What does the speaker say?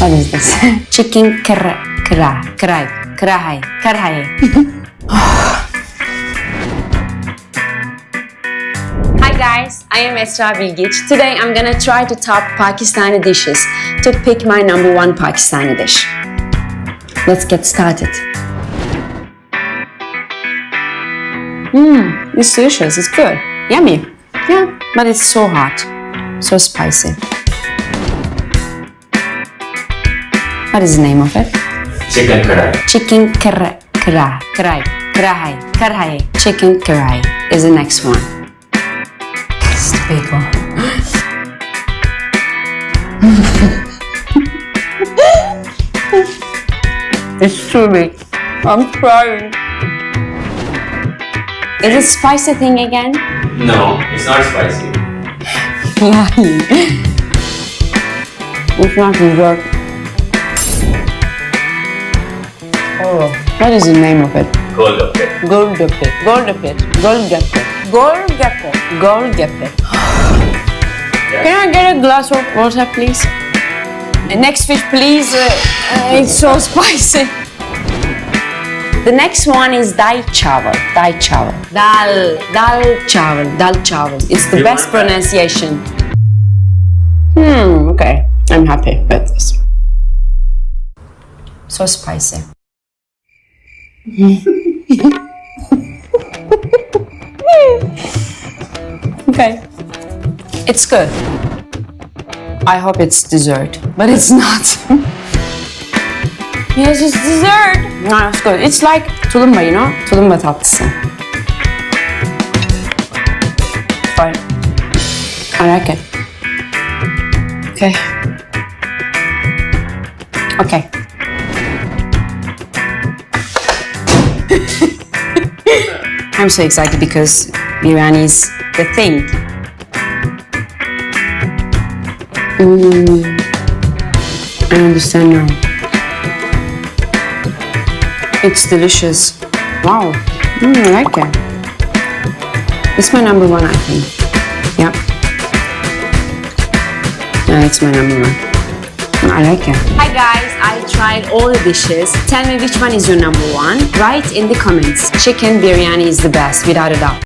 What is this? Chicken karahi. Hi guys, I am Esra Bilgiç. Today I'm gonna try to top Pakistani dishes to pick my number one Pakistani dish. Let's get started. It's delicious, it's good. Yummy. Yeah, but it's so hot. So spicy. What is the name of it? Chicken karahi. Chicken karahi. Chicken karahi is the next one. It's the big one. It's too big. I'm crying. Is it spicy thing again? No, it's not spicy. Lying. It's not dessert. Oh, what is the name of it? Golgappe. Golgappe. Can I get a glass of water, please? The next fish, please. It's so spicy. The next one is dal chawal. Dal chawal. It's the best pronunciation. Okay. I'm happy with this. So spicy. Okay. It's good. I hope it's dessert, but it's not. Yes, it's dessert. No, it's good. It's like tulumba, you know? Tulumba tatlısı. Fine. I like it. Okay. Okay. I'm so excited because biryani is the thing. I understand now. It's delicious. Wow. I like it. It's my number one, I think. Yeah. Yeah, it's my number one. I like it. Hi guys, I tried all the dishes. Tell me which one is your number one. Write in the comments. Chicken biryani is the best, without a doubt.